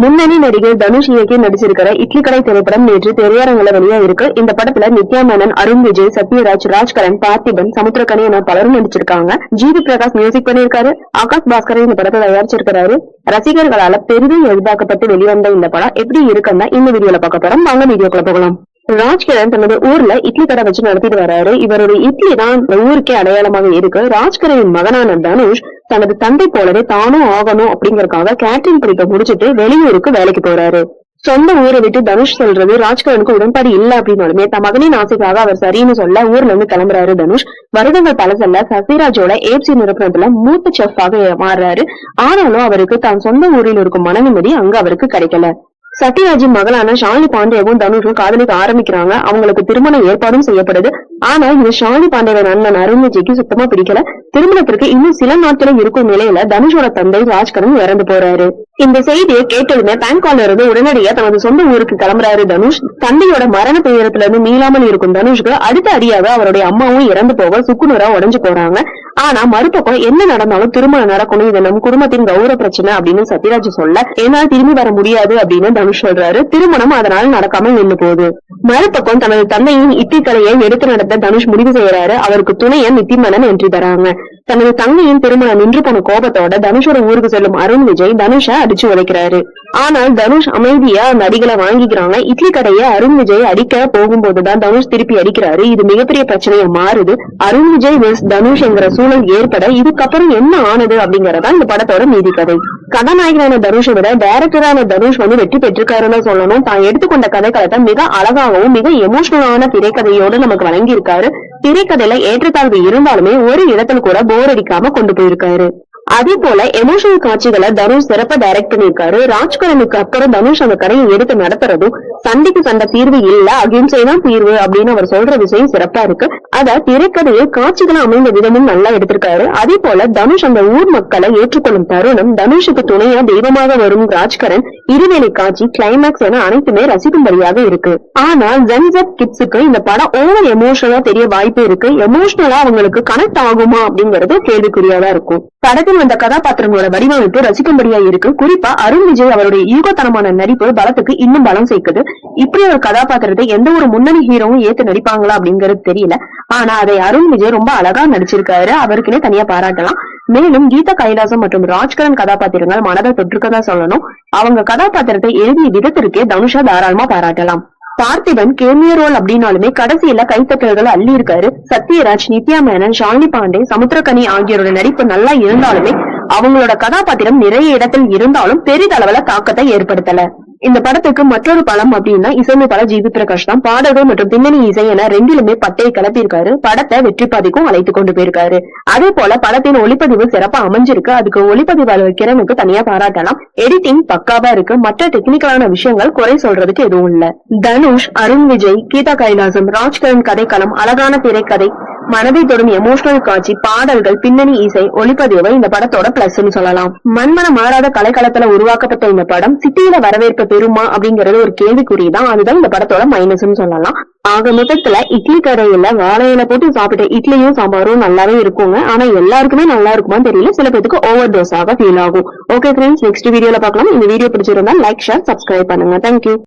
முன்னணி நடிகர் தனுஷ் இயக்கி நடிச்சிருக்கிற இட்லி கடை திரைப்படம் நேற்று திரையரங்குல வெளியா இருக்கு. இந்த படத்துல நித்யா மேனன், அருண் விஜய், சத்யராஜ், ராஜ்கரன், பார்த்திபன், சமுத்திரக்கனி என பலரும் நடிச்சிருக்காங்க. ஜிவி பிரகாஷ் மியூசிக் பண்ணிருக்காரு. ஆகாஷ் பாஸ்கர் இந்த படத்தை தயாரிச்சிருக்காரு. ரசிகர்களால பெரிதும் எதிர்பார்க்கப்பட்டு வெளிவந்த இந்த படம் எப்படி இருக்குன்னா இந்த வீடியோல பார்க்க போறோம். வாங்க வீடியோக்குள்ள போகலாம். ராஜ்கிரண் தனது ஊர்ல இட்லி கடை வச்சு நடத்திட்டு வர்றாரு. இவருடைய இட்லி தான் இந்த ஊருக்கே அடையாளமாக இருக்கு. ராஜ்கிரனின் மகனான தனுஷ் தனது தந்தை போலவே தானும் ஆகணும் அப்படிங்கறதுக்காக கேட்டரிங் படிக்க முடிச்சிட்டு வெளியூருக்கு வேலைக்கு போறாரு. சொந்த ஊரை விட்டு தனுஷ் சொல்றது ராஜ்கிரனுக்கு உடன்பாடு இல்ல அப்படின்னாலுமே தன் மகனின் ஆசைக்காக அவர் சரின்னு சொல்ல ஊர்ல இருந்து கிளம்புறாரு தனுஷ். வருடங்கள் பல செல்ல சத்யராஜோட ஏப்சி நிறுவனத்துல மூத்த செஃப்பாக மாறுறாரு. ஆனாலும் அவருக்கு தான் சொந்த ஊரில் இருக்கும் மன நிம்மதி அங்க அவருக்கு கிடைக்கல. சத்யராஜின் மகளான ஷாலினி பாண்டேவும் தனுஷும் காதலிக்க ஆரம்பிக்கிறாங்க. அவங்களுக்கு திருமணம் ஏற்பாடும் செய்யப்படுது. ஆனா இந்த ஷாலினி பாண்டேவின் அண்ணன் அருண் விஜய்க்கு சுத்தமா பிடிக்கல. திருமணத்திற்கு இன்னும் சில நாட்களே இருக்கும் நிலையில தனுஷோட தந்தை ராஜ்கரன் இறந்து போறாரு. இந்த செய்தியை கேட்டதுமே பேங்காக்ல இருந்து உடனடியா தனது சொந்த ஊருக்கு கிளம்புறாரு தனுஷ். தந்தையோட மரண துயரத்துல இருந்து மீளாமல் இருக்கும் தனுஷ்க்கு அடுத்த அடியாக அவருடைய அம்மாவும் இறந்து போக சுக்குநூறா உடைஞ்சு போறாங்க. ஆனா மறுபக்கம் என்ன நடந்தாலும் திருமணம் நடக்கணும், இது நம் குடும்பத்தின் கௌரவ பிரச்சனை அப்படின்னு சத்யராஜ் சொல்ல என்னால் திரும்பி வர முடியாது அப்படின்னு தனுஷ் சொல்றாரு. திருமணம் அதனால நடக்காமல் நின்று போகுது. மறுபக்கம் தனது தந்தையின் இட்லி கடையை எடுத்து நடத்த தனுஷ் முடிவு செய்யறாரு. அவருக்கு துணைய நித்திமேனன் என்ட்ரி தராங்க. தனது தங்கையின் திருமணம் நின்று போன கோபத்தோட தனுஷோட ஊருக்கு செல்லும் அருண் விஜய் தனுஷ அடிச்சு உடைக்கிறாரு. ஆனால் தனுஷ் அமைதியா அந்த அடிகளை வாங்கிக்கிறாங்க. இட்லி கடையை அருண் விஜய் அடிக்க போகும்போதுதான் தனுஷ் திருப்பி அடிக்கிறாரு. இது மிகப்பெரிய பிரச்சனையா மாறுது. அருண் விஜய் வெஸ் தனுஷ் என்கிற சூழல் ஏற்பட இதுக்கப்புறம் என்ன ஆனது அப்படிங்கறதா இந்த படத்தோட நீதி கதை. கதாநாயகனான தனுஷை விட டைரக்டரான தனுஷ் வெற்றி பெற்றிருக்காருன்னு சொல்லணும். தான் எடுத்துக்கொண்ட கதைக்களத்தை மிக அழகாகவும் மிக எமோஷனலான திரைக்கதையோடு நமக்கு வழங்கியிருக்காரு. திரைக்கதையில ஏற்றத்தாழ்வு இருந்தாலுமே ஒரு இடத்துல கூட போர் அடிக்காம கொண்டு போயிருக்காரு. அதே போல எமோஷனல் காட்சிகளை தனுஷ் சிறப்பா டைரக்ட் பண்ணிருக்காரு. ராஜ்கரனுக்கு அப்புறம் தனுஷ் அந்த கடையை எடுத்து நடத்துறதும் சண்டைக்கு சண்டை தீர்வு இல்ல, அகிம்சை தான் தீர்வு அப்படின்னு அவர் சொல்ற விஷயம் சிறப்பா இருக்கு. அத திரைக்கதையை காட்சிகளை அமைந்த விதமும் நல்லா எடுத்திருக்காரு. அதே போல தனுஷ் அந்த ஊர் மக்களை ஏற்றுக்கொள்ளும் தருணம், தனுஷுக்கு துணையா தெய்வமாக வரும் ராஜ்கரன், இருவேளை காட்சி, கிளைமேக்ஸ் என அனைத்துமே ரசிக்கும்படியாக இருக்கு. ஆனா ஜென்செட் கிட்ஸுக்கு இந்த படம் ஓவர் எமோஷனலா தெரிய வாய்ப்பு இருக்கு. எமோஷனலா அவங்களுக்கு கனெக்ட் ஆகுமா அப்படிங்கறது கேள்விக்குறியாதான் இருக்கும். படத்தில் வந்த கதாபாத்திரங்களோட வடிவமைப்பு ரசிக்கும்படியா இருக்கு. குறிப்பா அருண் விஜய் அவருடைய ஈகோத்தனமான நடிப்பு பலத்துக்கு இன்னும் பலம் சேர்க்குது. இப்படி ஒரு கதாபாத்திரத்தை எந்த ஒரு முன்னணி ஹீரோவும் ஏத்து நடிப்பாங்களா அப்படிங்கறது தெரியல. ஆனா அதை அருண் விஜய் ரொம்ப அழகா நடிச்சிருக்காரு. அவருக்குன்னே தனியா பாராட்டலாம். மேலும் கீதா கைலாசம் மற்றும் ராஜ்கரன் கதாபாத்திரங்கள் மனதை தொற்றுக்கதா சொல்லணும். அவங்க கதாபாத்திரத்தை எழுதிய விதத்திற்கே தனுஷா தாராளமா பாராட்டலாம். பார்த்திபன் கேமியோ ரோல் அப்படின்னாலுமே கடைசியில கைத்தட்டல்கள் அள்ளி இருக்காரு. சத்யராஜ், நித்யா மேனன், ஷாலினி பாண்டே, சமுத்திரக்கனி ஆகியோரோட நடிப்பு நல்லா இருந்தாலுமே அவங்களோட கதாபாத்திரம் நிறைய இடத்தில் இருந்தாலும் பெரிதளவுல தாக்கத்தை ஏற்படுத்தல. இந்த படத்துக்கு மற்றொரு பலம் அப்படின்னா இசையமைப்பாளர் ஜிவி பிரகாஷ் தான். பாடல்கள் மற்றும் பின்னணி இசை என ரெண்டிலுமே பட்டையை கிளப்பியிருக்காரு. படத்தை வெற்றி பாதைக்கும் அழைத்து கொண்டு போயிருக்காரு. அதே போல படத்தின் ஒளிப்பதிவு சிறப்பா அமைஞ்சிருக்கு. அதுக்கு ஒளிப்பதிவாளர் கிரணுக்கு தனியா பாராட்டலாம். எடிட்டிங் பக்காவா இருக்கு. மற்ற டெக்னிக்கலான விஷயங்கள் குறை சொல்றதுக்கு எதுவும் இல்ல. தனுஷ், அருண் விஜய், கீதா கைலாசம், ராஜ்கரன் கதைக்களம், அழகான திரைக்கதை, மனதை தொடும் எமோஷனல் காட்சி, பாடல்கள், பின்னணி இசை, ஒளிப்பதிவை இந்த படத்தோட பிளஸ் சொல்லலாம். மண்மன மாறாத கலைக்களத்துல உருவாக்கப்பட்ட இந்த படம் சிட்டியில வரவேற்பு பெறுமா அப்படிங்கறது ஒரு கேள்விக்குறிதான். அதுதான் இந்த படத்தோட மைனஸ் சொல்லலாம். ஆக மொத்தத்துல இட்லி கடையில வாழையில போட்டு சாப்பிட்ட இட்லியும் சாம்பாரும் நல்லாவே இருக்குங்க. ஆனா எல்லாருக்குமே நல்லா இருக்குமான்னு தெரியல. சில பேருக்கு ஓவர் டோஸாக ஃபீல் ஆகும். ஓகே ஃப்ரெண்ட்ஸ், நெக்ஸ்ட் வீடியோல பார்க்கலாம். இந்த வீடியோ பிடிச்சிருந்தா லைக், ஷேர், சப்ஸ்கிரைப் பண்ணுங்க. தேங்க்யூ.